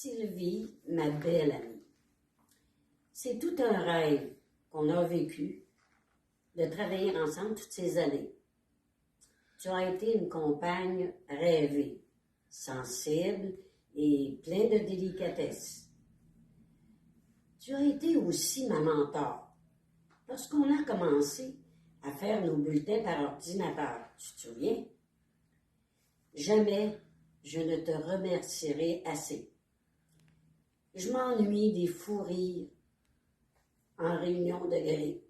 Sylvie, ma belle amie, c'est tout un rêve qu'on a vécu de travailler ensemble toutes ces années. Tu as été une compagne rêvée, sensible et pleine de délicatesse. Tu as été aussi ma mentor. Lorsqu'on a commencé à faire nos bulletins par ordinateur, tu te souviens? Jamais je ne te remercierai assez. Je m'ennuie des fous rires en réunion de gré.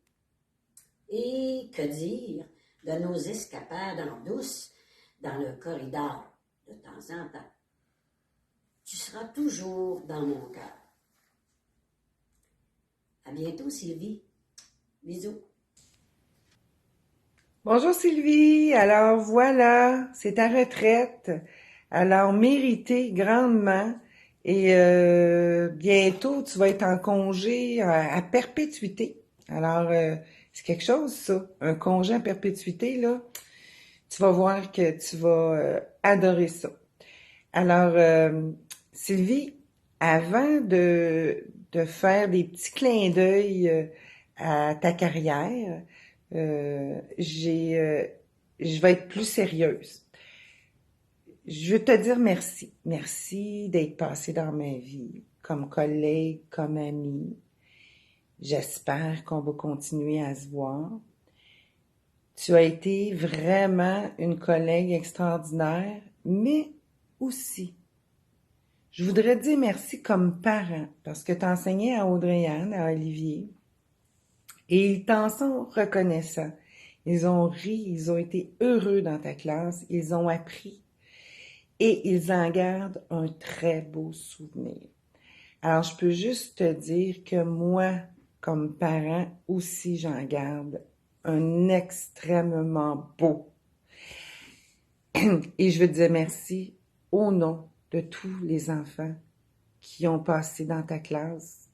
Et que dire de nos escapades en douce dans le corridor de temps en temps. Tu seras toujours dans mon cœur. À bientôt, Sylvie. Bisous. Bonjour Sylvie, alors voilà, c'est ta retraite, alors méritée grandement et bientôt tu vas être en congé à perpétuité. Alors c'est quelque chose ça, un congé à perpétuité là, tu vas voir que tu vas adorer ça. Alors Sylvie, avant de faire des petits clins d'œil à ta carrière, je vais être plus sérieuse. Je veux te dire merci. Merci d'être passé dans ma vie, comme collègue, comme ami. J'espère qu'on va continuer à se voir. Tu as été vraiment une collègue extraordinaire, mais aussi, je voudrais te dire merci comme parent, parce que tu as enseigné à Audrey-Anne, à Olivier, et ils t'en sont reconnaissants. Ils ont ri, ils ont été heureux dans ta classe, ils ont appris et ils en gardent un très beau souvenir. Alors, je peux juste te dire que moi, comme parent, aussi, j'en garde un extrêmement beau. Et je veux te dire merci au nom de tous les enfants qui ont passé dans ta classe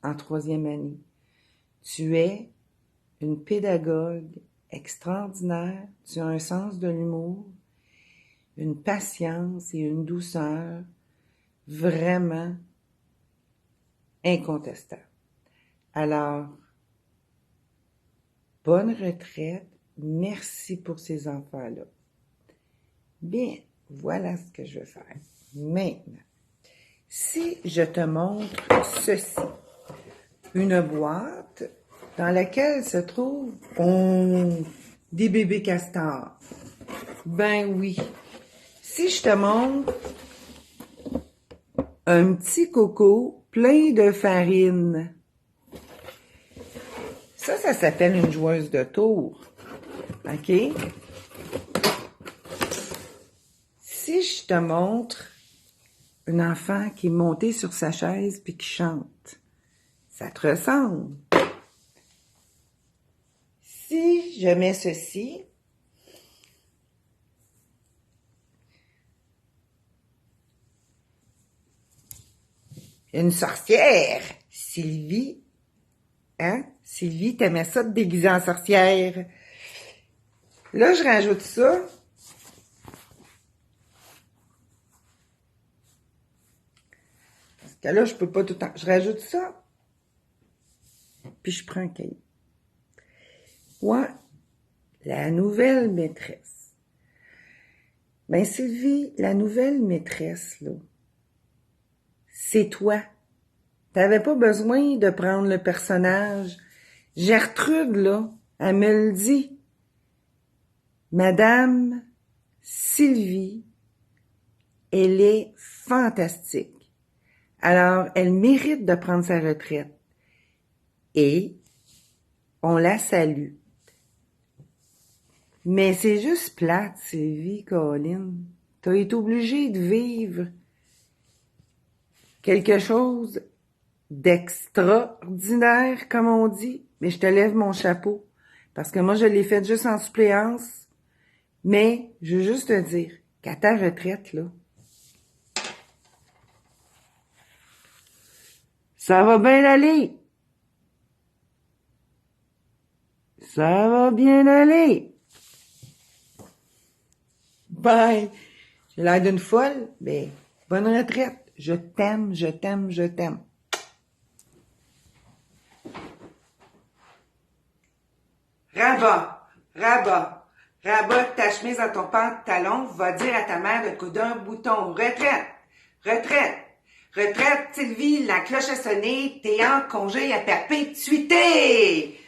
en 3e année. Tu es une pédagogue extraordinaire, tu as un sens de l'humour, une patience et une douceur vraiment incontestable. Alors, bonne retraite, merci pour ces enfants-là. Bien, voilà ce que je vais faire. Maintenant, si je te montre ceci, une boîte dans laquelle se trouvent des bébés castors. Ben oui. Si je te montre un petit coco plein de farine, ça s'appelle une joueuse de tour. OK? Si je te montre un enfant qui est monté sur sa chaise puis qui chante, ça te ressemble. Si je mets ceci, une sorcière, Sylvie, hein? Sylvie, t'aimais ça de déguiser en sorcière. Là, je rajoute ça. Parce que là, je peux pas tout le temps. Je rajoute ça. Puis je prends un cahier. Ouais, la nouvelle maîtresse. Ben Sylvie, la nouvelle maîtresse, là, c'est toi. T'avais pas besoin de prendre le personnage. Gertrude, là, elle me le dit. Madame Sylvie, elle est fantastique. Alors, elle mérite de prendre sa retraite. Et on la salue. Mais c'est juste plate, Sylvie, Colin. T'as été obligée de vivre quelque chose d'extraordinaire, comme on dit. Mais je te lève mon chapeau. Parce que moi, je l'ai fait juste en suppléance. Mais, je veux juste te dire qu'à ta retraite, là, ça va bien aller. Ça va bien aller. Bye. J'ai l'air d'une folle, mais bonne retraite. Je t'aime, je t'aime, je t'aime. Rabat ta chemise à ton pantalon, va dire à ta mère de coudre un bouton. Retraite, Sylvie, la cloche a sonné, t'es en congé à perpétuité.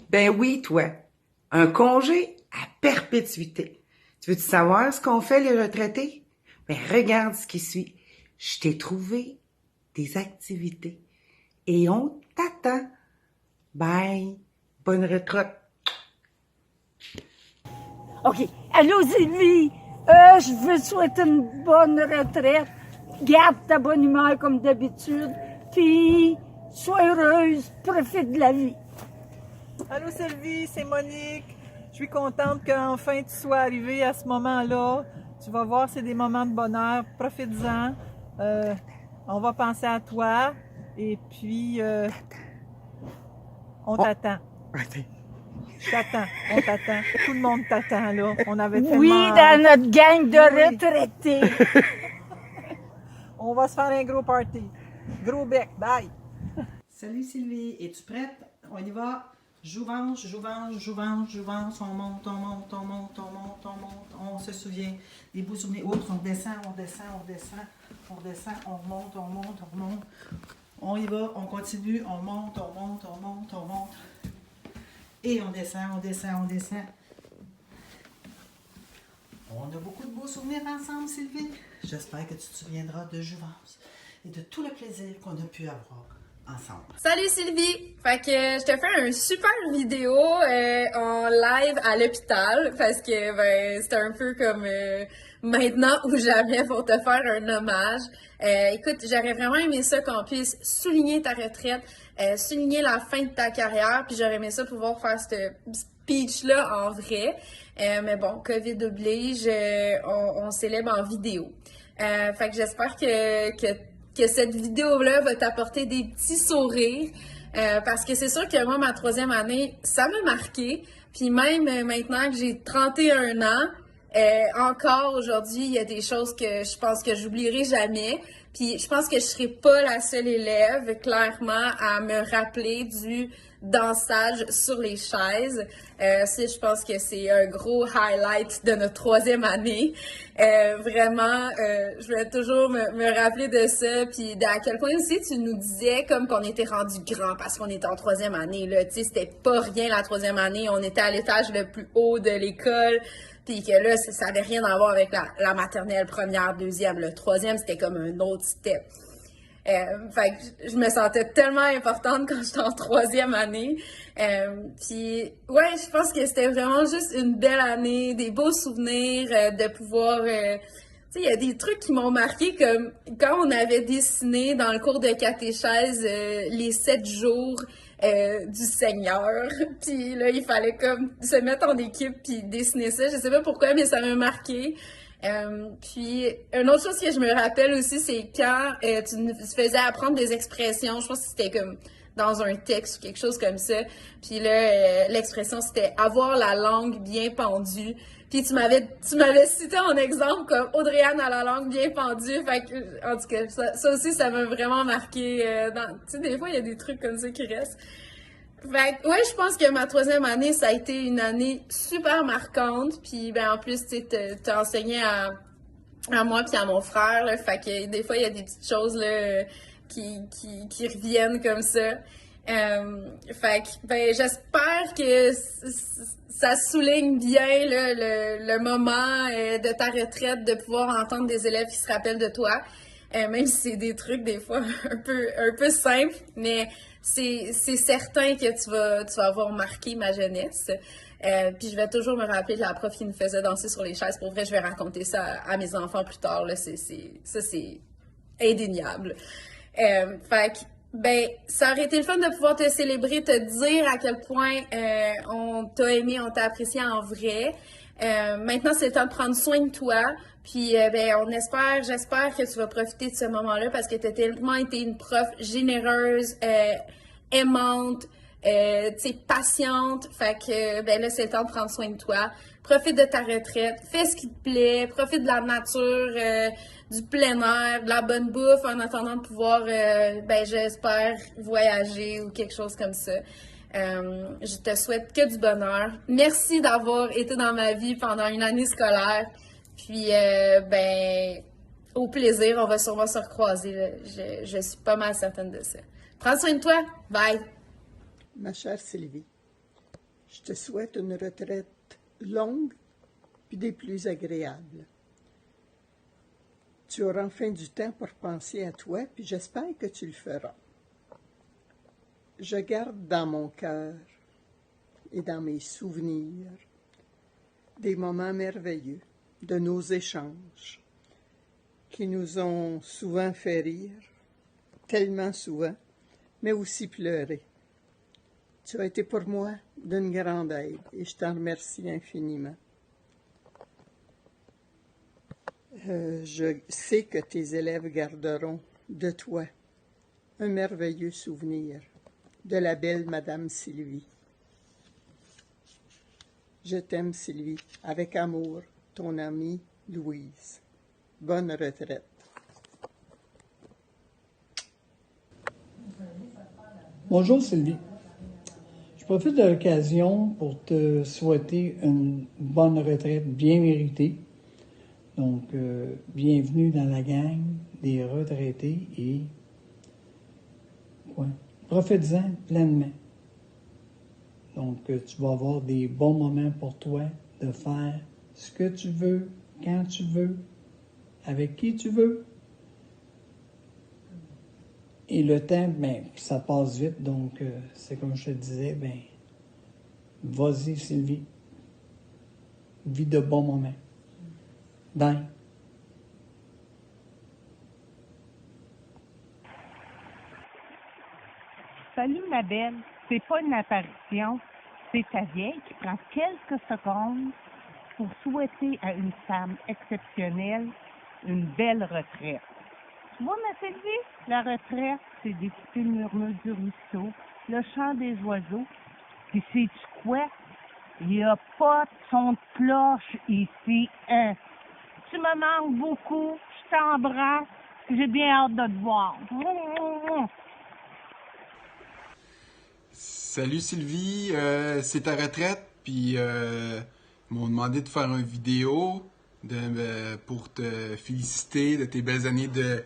Ben oui, toi, un congé à perpétuité. Tu veux-tu savoir ce qu'on fait les retraités? Ben regarde ce qui suit. Je t'ai trouvé des activités et on t'attend. Bye, bonne retraite. OK. Allô, Sylvie? Je veux te souhaiter une bonne retraite. Garde ta bonne humeur comme d'habitude. Puis, sois heureuse. Profite de la vie. Allô Sylvie, c'est Monique. Je suis contente qu'enfin tu sois arrivée à ce moment-là. Tu vas voir, c'est des moments de bonheur. Profites-en. On va penser à toi. Et puis, on t'attend. Je t'attends, on t'attend. Tout le monde t'attend, là. On avait tellement... Oui, dans notre gang de retraités. On va se faire un gros party. Gros bec. Bye! Salut Sylvie, es-tu prête? On y va. Jouvence, on monte, on se souvient des beaux souvenirs. Oups, on descend, on remonte. On y va, on continue, on monte. Et on descend. On a beaucoup de beaux souvenirs ensemble, Sylvie. J'espère que tu te souviendras de Jouvence et de tout le plaisir qu'on a pu avoir ensemble. Salut Sylvie! Fait que je te fais une super vidéo en live à l'hôpital parce que c'est un peu comme maintenant ou jamais pour te faire un hommage. Écoute, j'aurais vraiment aimé ça qu'on puisse souligner ta retraite, souligner la fin de ta carrière, puis j'aurais aimé ça pouvoir faire ce speech-là en vrai. Mais bon, COVID oblige, on célèbre en vidéo. Fait que j'espère que cette vidéo-là va t'apporter des petits sourires parce que c'est sûr que moi, ma 3e année, ça m'a marqué. Puis même maintenant que j'ai 31 ans, encore aujourd'hui, il y a des choses que je pense que j'oublierai jamais. Puis je pense que je serai pas la seule élève, clairement, à me rappeler du dansage sur les chaises. Je pense que c'est un gros highlight de notre 3e année. Vraiment, je vais toujours me rappeler de ça. Puis à quel point aussi tu nous disais comme qu'on était rendu grand parce qu'on était en 3e année. Là, tu sais, c'était pas rien la 3e année. On était à l'étage le plus haut de l'école. Puis que là, ça n'avait rien à voir avec la maternelle, première, 2e. Le 3e, c'était comme un autre step. Fait que je me sentais tellement importante quand j'étais en 3e année. Puis ouais, je pense que c'était vraiment juste une belle année, des beaux souvenirs, de pouvoir... tu sais, il y a des trucs qui m'ont marqué, comme quand on avait dessiné dans le cours de catéchèse les 7 jours du Seigneur. Puis là, il fallait comme se mettre en équipe puis dessiner ça. Je sais pas pourquoi, mais ça m'a marqué. Puis, une autre chose que je me rappelle aussi, c'est quand tu nous faisais apprendre des expressions. Je pense que c'était comme dans un texte ou quelque chose comme ça. Puis là, l'expression, c'était « avoir la langue bien pendue ». Puis tu m'avais cité en exemple comme Audrey-Anne a la langue bien pendue. Fait que, en tout cas, ça aussi, ça m'a vraiment marqué. Tu sais, des fois, il y a des trucs comme ça qui restent. Fait que, ouais, je pense que ma 3e année, ça a été une année super marquante. Puis, ben, en plus, tu sais, t'as enseigné à moi puis à mon frère, là. Fait que, des fois, il y a des petites choses, là, qui reviennent comme ça. Fait que, ben, j'espère que ça souligne bien, là, le moment de ta retraite, de pouvoir entendre des élèves qui se rappellent de toi. Même si c'est des trucs, des fois, un peu simples, mais c'est certain que tu vas avoir marqué ma jeunesse. Puis je vais toujours me rappeler de la prof qui nous faisait danser sur les chaises. Pour vrai, je vais raconter ça à mes enfants plus tard. Là. Ça, c'est indéniable. Fait que, ben, ça aurait été le fun de pouvoir te célébrer, te dire à quel point on t'a aimé, on t'a apprécié en vrai. Maintenant, c'est le temps de prendre soin de toi. Puis, ben, j'espère que tu vas profiter de ce moment-là parce que tu as tellement été une prof généreuse, aimante, tu sais, patiente. Fait que, ben là, c'est le temps de prendre soin de toi. profite de ta retraite, fais ce qui te plaît, profite de la nature, du plein air, de la bonne bouffe en attendant de pouvoir, j'espère, voyager ou quelque chose comme ça. Je te souhaite que du bonheur. Merci d'avoir été dans ma vie pendant une année scolaire. Puis, au plaisir, on va sûrement se recroiser. Là. Je suis pas mal certaine de ça. Prends soin de toi. Bye. Ma chère Sylvie, je te souhaite une retraite longue puis des plus agréables. Tu auras enfin du temps pour penser à toi, puis j'espère que tu le feras. Je garde dans mon cœur et dans mes souvenirs des moments merveilleux de nos échanges qui nous ont souvent fait rire, tellement souvent, mais aussi pleurer. Tu as été pour moi d'une grande aide et je t'en remercie infiniment. Je sais que tes élèves garderont de toi un merveilleux souvenir de la belle Madame Sylvie. Je t'aime, Sylvie, avec amour, ton amie Louise. Bonne retraite. Bonjour Sylvie. Je profite de l'occasion pour te souhaiter une bonne retraite bien méritée. Donc, bienvenue dans la gang des retraités et profite-en pleinement. Donc, tu vas avoir des bons moments pour toi de faire ce que tu veux, quand tu veux, avec qui tu veux. Et le temps, ça passe vite, donc c'est comme je te disais, vas-y Sylvie, vis de bons moments. Bye. Salut ma belle, c'est pas une apparition, c'est ta vieille qui prend quelques secondes pour souhaiter à une femme exceptionnelle une belle retraite. Tu vois, ma Sylvie, la retraite, c'est d'écouter le murmure du ruisseau, le chant des oiseaux. Puis sais-tu quoi? Il n'y a pas de son de cloche ici, hein? Tu me manques beaucoup, je t'embrasse, j'ai bien hâte de te voir. Salut Sylvie, c'est ta retraite, puis ils m'ont demandé de faire une vidéo pour te féliciter de tes belles années de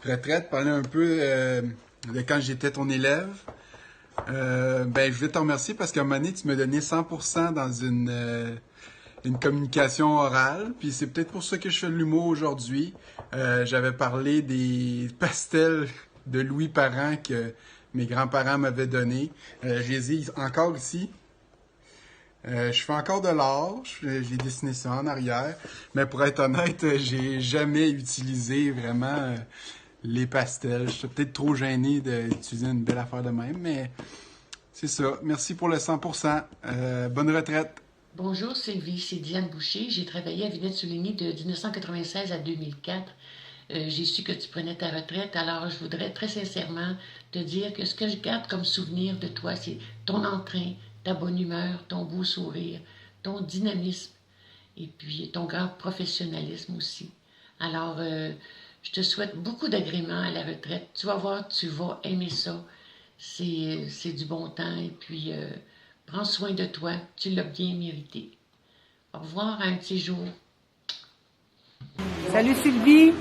retraite, parler un peu de quand j'étais ton élève. Je voulais te remercier parce qu'à un moment donné, tu m'as donné 100% dans une communication orale, puis c'est peut-être pour ça que je fais de l'humour aujourd'hui. J'avais parlé des pastels de Louis Parent que mes grands-parents m'avaient donné. Je les ai encore ici. Je fais encore de l'art, j'ai dessiné ça en arrière, mais pour être honnête, j'ai jamais utilisé vraiment les pastels. Je suis peut-être trop gêné d'utiliser une belle affaire de même, mais c'est ça. Merci pour le 100%. Bonne retraite. Bonjour Sylvie, c'est Diane Boucher. J'ai travaillé à Vinette-Souligny de 1996 à 2004. J'ai su que tu prenais ta retraite, alors je voudrais très sincèrement te dire que ce que je garde comme souvenir de toi, c'est ton entrain, ta bonne humeur, ton beau sourire, ton dynamisme et puis ton grand professionnalisme aussi. Alors, je te souhaite beaucoup d'agréments à la retraite. Tu vas voir, tu vas aimer ça. C'est du bon temps et puis prends soin de toi. Tu l'as bien mérité. Au revoir à un petit jour. Salut Sylvie,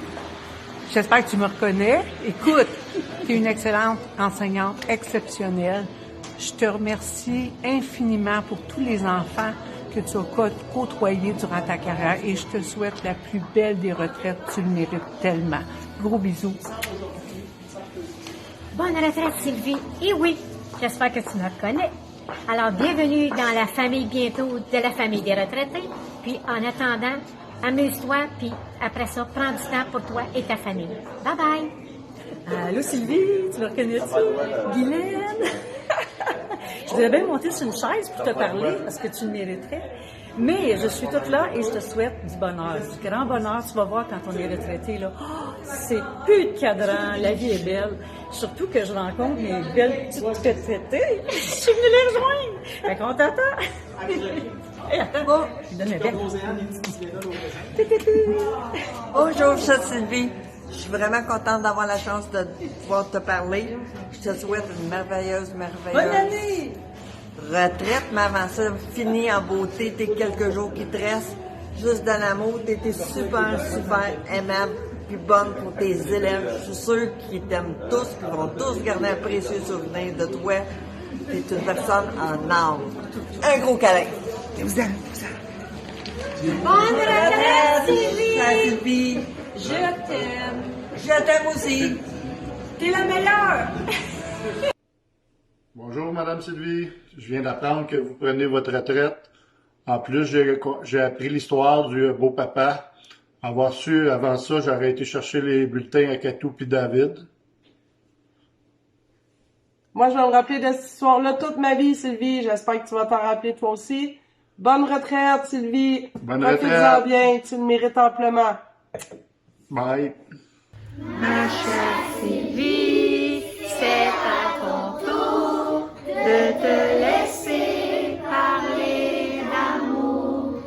j'espère que tu me reconnais. Écoute, tu es une excellente enseignante, exceptionnelle. Je te remercie infiniment pour tous les enfants que tu as côtoyés durant ta carrière et je te souhaite la plus belle des retraites. Tu le mérites tellement. Gros bisous. Bonne retraite, Sylvie. Et oui, j'espère que tu me reconnais. Alors, bienvenue dans la famille bientôt de la famille des retraités. Puis, en attendant, amuse-toi, puis après ça, prends du temps pour toi et ta famille. Bye-bye. Allô, Sylvie, tu me reconnais-tu? Guylaine? Je voudrais bien monter sur une chaise pour te parler parce que tu le mériterais. Mais je suis toute là et je te souhaite du bonheur, du grand bonheur. Tu vas voir quand on est retraité, là. Oh, c'est plus de cadran, la vie est belle. Surtout que je rencontre mes belles petites retraitées. Je suis venue les rejoindre. Fait qu'on t'attend. Hey, attends, je donne un verre. Bonjour, chère Sylvie. Je suis vraiment contente d'avoir la chance de pouvoir te parler. Je te souhaite une merveilleuse Bonne année! retraite, mais avant ça, finie en beauté, tes quelques jours qui te restent. Juste dans l'amour, tu étais super, super aimable puis bonne pour tes élèves. Je suis sûre qu'ils t'aiment tous, qu'ils vont tous garder un précieux souvenir de toi. Tu es une personne en or. Un gros câlin. Bonne retraite, Sylvie! Chère Sylvie, Je t'aime. je t'aime aussi. T'es la meilleure. Bonjour, Madame Sylvie. Je viens d'apprendre que vous prenez votre retraite. En plus, j'ai appris l'histoire du beau papa. Avoir su avant ça, j'aurais été chercher les bulletins à Catou puis David. Moi, je vais me rappeler de cette histoire-là toute ma vie, Sylvie. J'espère que tu vas t'en rappeler toi aussi. Bonne retraite, Sylvie. Bonne Profite-en retraite. bien, tu le mérites amplement. Bye. Ma chère Sylvie, c'est à ton tour de te laisser parler d'amour.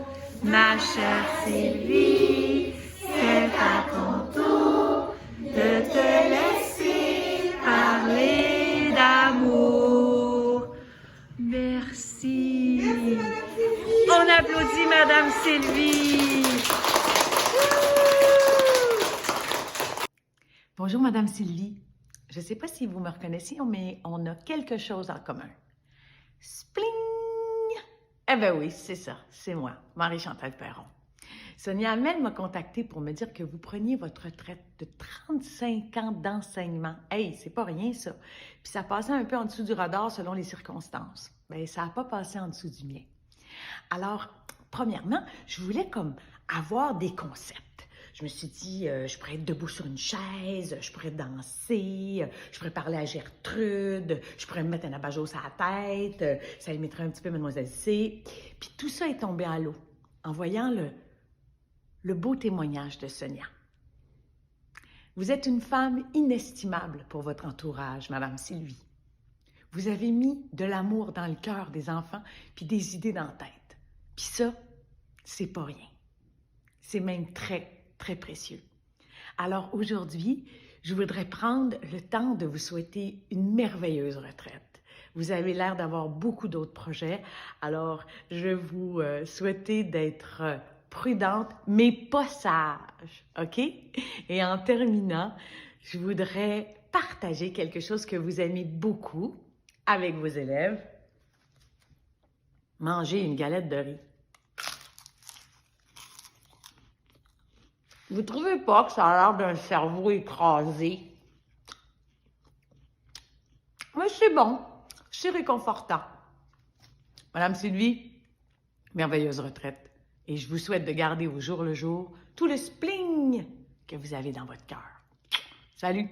Ma chère Sylvie, c'est à ton tour de te laisser parler d'amour. Merci. On applaudit Madame Sylvie. Bonjour Madame Sylvie. Je ne sais pas si vous me reconnaissez, mais on a quelque chose en commun. Spling! Eh bien oui, c'est ça, c'est moi, Marie-Chantal Perron. Sonia Hamel m'a contactée pour me dire que vous preniez votre retraite de 35 ans d'enseignement. Hey, c'est pas rien ça. Puis ça passait un peu en dessous du radar selon les circonstances. Bien, ça n'a pas passé en dessous du mien. Alors, premièrement, je voulais comme avoir des concepts. Je me suis dit, je pourrais être debout sur une chaise, je pourrais danser, je pourrais parler à Gertrude, je pourrais me mettre un abat-jour sur la tête, ça imiterait un petit peu Mademoiselle C. Puis tout ça est tombé à l'eau en voyant le beau témoignage de Sonia. Vous êtes une femme inestimable pour votre entourage, Madame Sylvie. Vous avez mis de l'amour dans le cœur des enfants puis des idées dans la tête. Puis ça, c'est pas rien. C'est même très, très précieux. Alors aujourd'hui, je voudrais prendre le temps de vous souhaiter une merveilleuse retraite. Vous avez l'air d'avoir beaucoup d'autres projets, alors je vais vous souhaiter d'être prudente, mais pas sage, OK? Et en terminant, je voudrais partager quelque chose que vous aimez beaucoup avec vos élèves. Manger une galette de riz. Vous trouvez pas que ça a l'air d'un cerveau écrasé? Mais c'est bon, c'est réconfortant. Madame Sylvie, merveilleuse retraite. Et je vous souhaite de garder au jour le jour tout le spling que vous avez dans votre cœur. Salut!